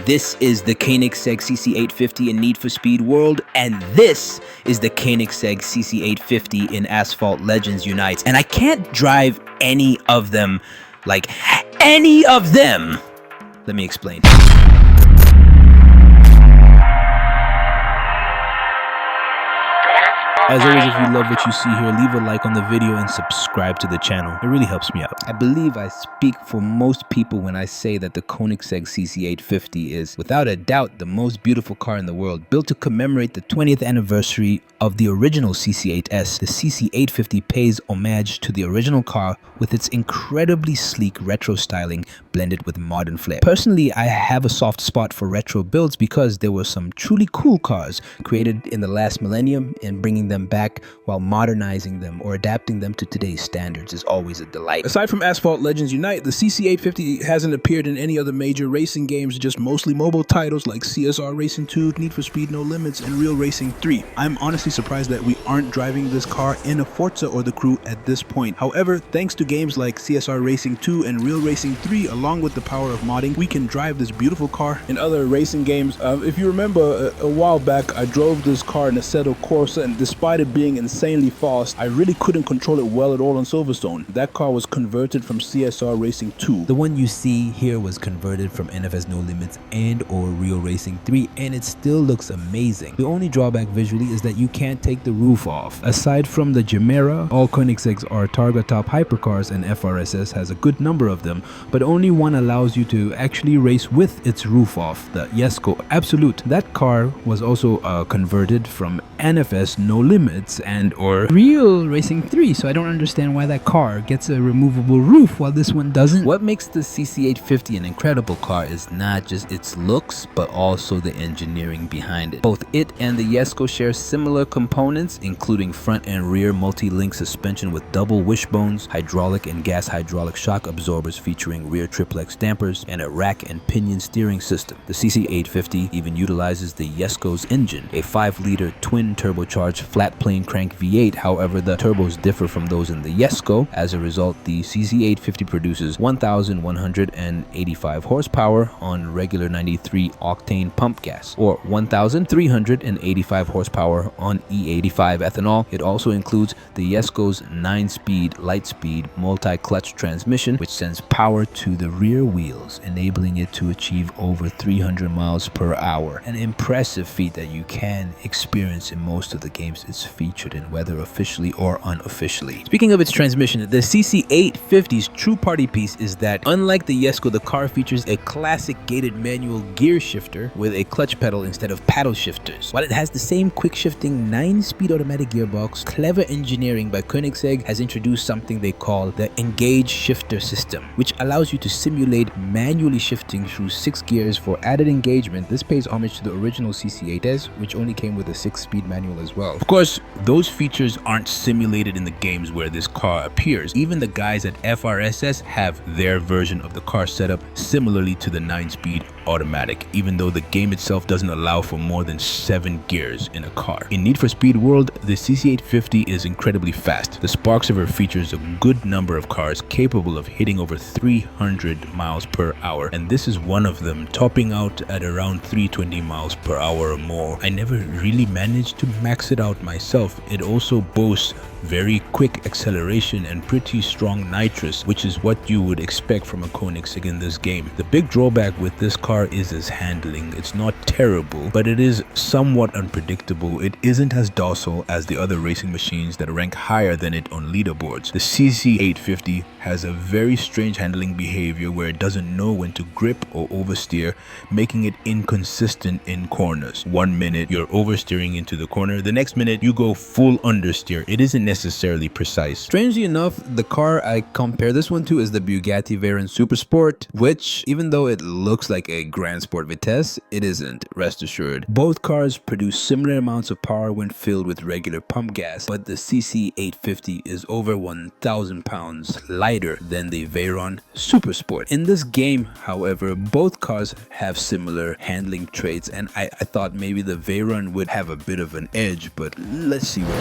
This is the Koenigsegg CC850 in Need for Speed World, and this is the Koenigsegg CC850 in Asphalt Legends Unite. And I can't drive any of them, like any of them. Let me explain. As always, if you love what you see here, leave a like on the video and subscribe to the channel. It really helps me out. I believe I speak for most people when I say that the Koenigsegg CC850 is, without a doubt, the most beautiful car in the world. Built to commemorate the 20th anniversary of the original CC8S, the CC850 pays homage to the original car with its incredibly sleek retro styling blended with modern flair. Personally, I have a soft spot for retro builds because there were some truly cool cars created in the last millennium, and bringing them back while modernizing them or adapting them to today's standards is always a delight. Aside from Asphalt Legends Unite, the CC850 hasn't appeared in any other major racing games, just mostly mobile titles like CSR Racing 2, Need for Speed No Limits, and Real Racing 3. I'm honestly surprised that we aren't driving this car in a Forza or the Crew at this point. However, thanks to games like CSR Racing 2 and Real Racing 3, along with the power of modding, we can drive this beautiful car in other racing games. If you remember, a while back, I drove this car in Assetto Corsa, and despite it being insanely fast, I really couldn't control it well at all on Silverstone. That car was converted from CSR Racing 2. The one you see here was converted from NFS No Limits and or Real Racing 3, and it still looks amazing. The only drawback visually is that you can't take the roof off. Aside from the Gemera, all Koenigseggs are Targa top hypercars, and FRSS has a good number of them, but only one allows you to actually race with its roof off, the Jesko Absolute. That car was also converted from NFS No Limits and or Real Racing 3, so I don't understand why that car gets a removable roof while this one doesn't. What makes the CC850 an incredible car is not just its looks, but also the engineering behind it. Both it and the Jesko share similar components, including front and rear multi-link suspension with double wishbones, hydraulic and gas hydraulic shock absorbers featuring rear triplex dampers, and a rack and pinion steering system. The CC850 even utilizes the Jesko's engine, a 5-liter twin turbocharged flat plane crank V8. However, the turbos differ from those in the Jesko. As a result, the CC850 produces 1,185 horsepower on regular 93 octane pump gas, or 1,385 horsepower on E85 ethanol. It also includes the Jesko's 9-speed light-speed multi-clutch transmission, which sends power to the rear wheels, enabling it to achieve over 300 miles per hour, an impressive feat that you can experience in most of the games it's featured in, whether officially or unofficially. Speaking of its transmission, the CC850's true party piece is that, unlike the Jesko, the car features a classic gated manual gear shifter with a clutch pedal instead of paddle shifters. While it has the same quick shifting 9-speed automatic gearbox, clever engineering by Koenigsegg has introduced something they call the Engage Shifter system, which allows you to simulate manually shifting through 6 gears for added engagement. This pays homage to the original CC8S, which only came with a 6-speed manual as well. Of course, those features aren't simulated in the games where this car appears. Even the guys at FRSS have their version of the car setup similarly to the 9-speed automatic, even though the game itself doesn't allow for more than 7 gears in a car. In Need for Speed World, the CC850 is incredibly fast. The Spark server features a good number of cars capable of hitting over 300 miles per hour, and this is one of them, topping out at around 320 miles per hour or more. I never really managed to max it out myself. It also boasts very quick acceleration and pretty strong nitrous, which is what you would expect from a Koenigsegg in this game. The big drawback with this car is its handling. It's not terrible, but it is somewhat unpredictable. It isn't as docile as the other racing machines that rank higher than it on leaderboards. The CC850 has a very strange handling behavior where it doesn't know when to grip or oversteer, making it inconsistent in corners. 1 minute you're oversteering into the corner, the next minute you go full understeer. It isn't necessarily precise. Strangely enough, the car I compare this one to is the Bugatti Veyron Super Sport, which, even though it looks like a Grand Sport Vitesse, it isn't, rest assured. Both cars produce similar amounts of power when filled with regular pump gas, but the CC850 is over 1,000 pounds lighter than the Veyron Super Sport. In this game, however, both cars have similar handling traits, and I thought maybe the Veyron would have a bit of an edge, but let's see what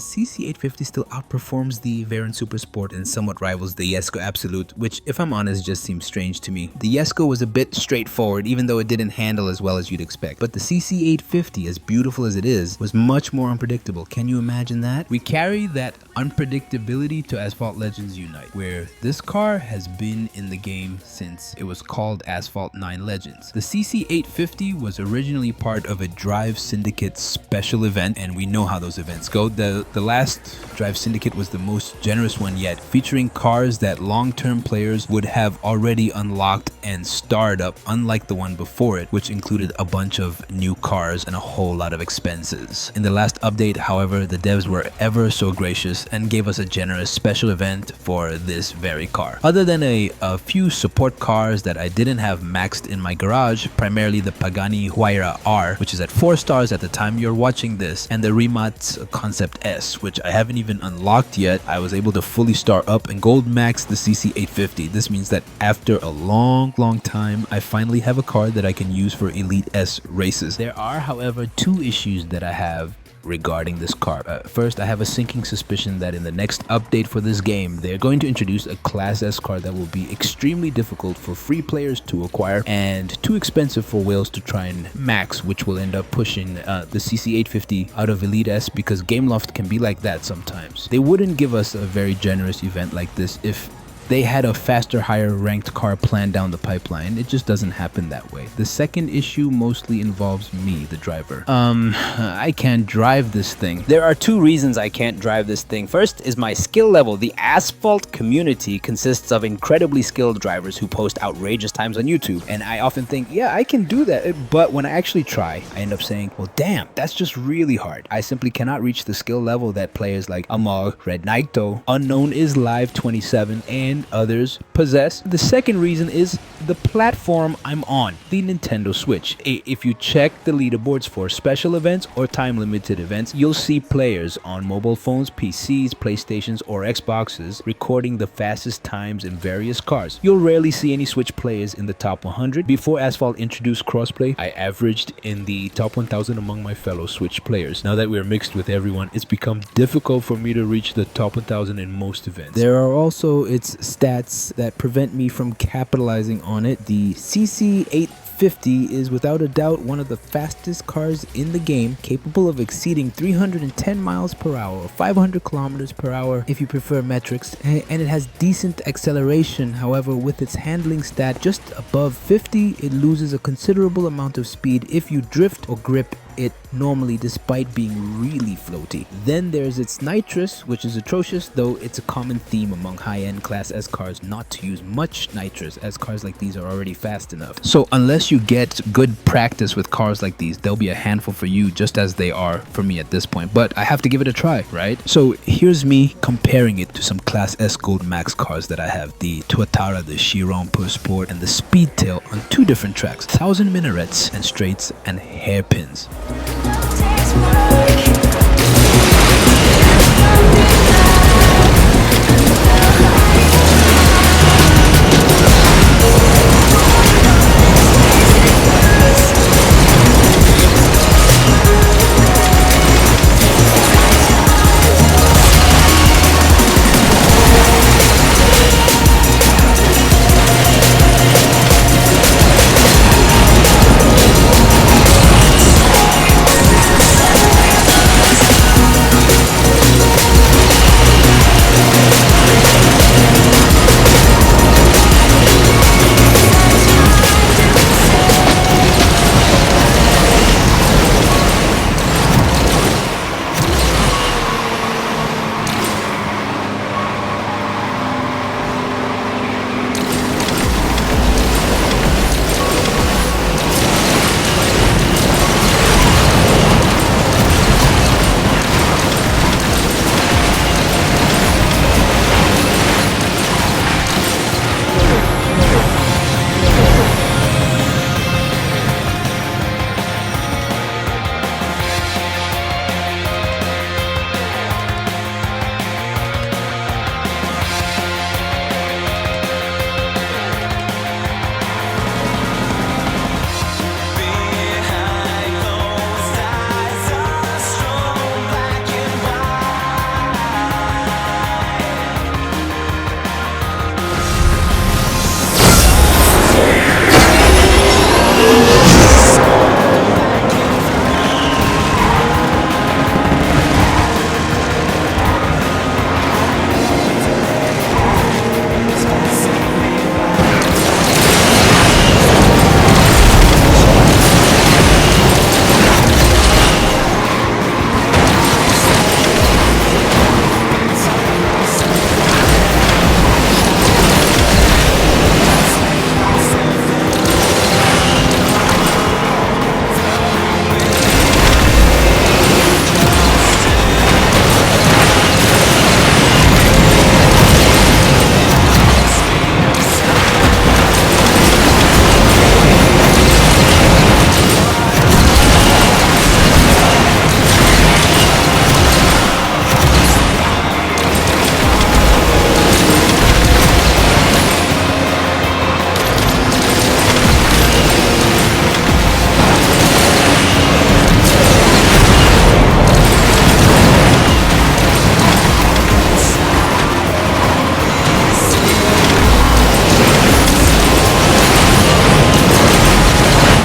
the CC850 still outperforms the Veyron Super Sport and somewhat rivals the Jesko Absolute, which, if I'm honest, just seems strange to me. The Jesko was a bit straightforward, even though it didn't handle as well as you'd expect. But the CC850, as beautiful as it is, was much more unpredictable. Can you imagine that? We carry that unpredictability to Asphalt Legends Unite, where this car has been in the game since it was called Asphalt 9 Legends. The CC850 was originally part of a Drive Syndicate special event, and we know how those events go. The last Drive Syndicate was the most generous one yet, featuring cars that long-term players would have already unlocked and starred up, unlike the one before it, which included a bunch of new cars and a whole lot of expenses. In the last update, however, the devs were ever so gracious and gave us a generous special event for this very car. Other than a few support cars that I didn't have maxed in my garage, primarily the Pagani Huayra R, which is at 4 stars at the time you're watching this, and the Rimac Concept S, which I haven't even unlocked yet, I was able to fully star up and gold max the CC850. This means that after a long time, I finally have a car that I can use for Elite S races. There are, however, 2 issues that I have regarding this car. First, I have a sinking suspicion that in the next update for this game, they're going to introduce a Class S car that will be extremely difficult for free players to acquire and too expensive for whales to try and max, which will end up pushing the CC850 out of Elite S, because Gameloft can be like that sometimes. They wouldn't give us a very generous event like this if they had a faster, higher ranked car planned down the pipeline. It just doesn't happen that way. The second issue mostly involves me, the driver. I can't drive this thing. There are 2 reasons I can't drive this thing. First is my skill level. The Asphalt community consists of incredibly skilled drivers who post outrageous times on YouTube. And I often think, yeah, I can do that. But when I actually try, I end up saying, well, damn, that's just really hard. I simply cannot reach the skill level that players like Amar, Red Naito, Unknown is Live 27, and others possess. The second reason is the platform I'm on, the Nintendo Switch. If you check the leaderboards for special events or time limited events, you'll see players on mobile phones, PCs, PlayStations, or Xboxes recording the fastest times in various cars. You'll rarely see any Switch players in the top 100. Before Asphalt introduced crossplay, I averaged in the top 1000 among my fellow Switch players. Now that we're mixed with everyone, it's become difficult for me to reach the top 1000 in most events. There are also its stats that prevent me from capitalizing on it. The CC850 is without a doubt one of the fastest cars in the game, capable of exceeding 310 miles per hour or 500 kilometers per hour if you prefer metrics, and it has decent acceleration. However, with its handling stat just above 50, it loses a considerable amount of speed if you drift or grip it normally, despite being really floaty. Then there's its nitrous, which is atrocious, though it's a common theme among high-end Class S cars not to use much nitrous, as cars like these are already fast enough. So unless you get good practice with cars like these, they'll be a handful for you, just as they are for me at this point. But I have to give it a try, right? So here's me comparing it to some Class S Gold Max cars that I have: the Tuatara, the Chiron Pro Sport, and the Speedtail on 2 different tracks: 1000 Minarets and Straights and Hairpins.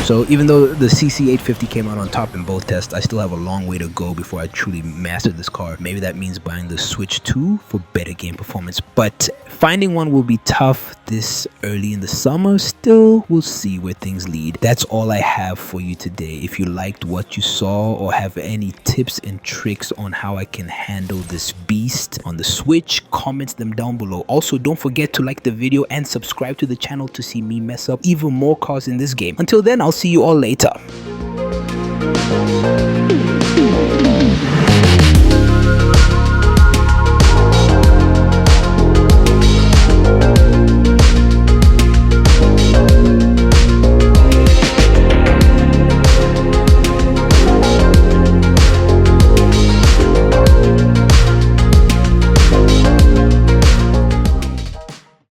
So even though the CC850 came out on top in both tests, I still have a long way to go before I truly master this car. Maybe that means buying the Switch 2 for better game performance, but finding one will be tough this early in the summer. Still, we'll see where things lead. That's all I have for you today. If you liked what you saw or have any tips and tricks on how I can handle this beast on the Switch, comment them down below. Also, don't forget to like the video and subscribe to the channel to see me mess up even more cars in this game. Until then, I'll see you all later.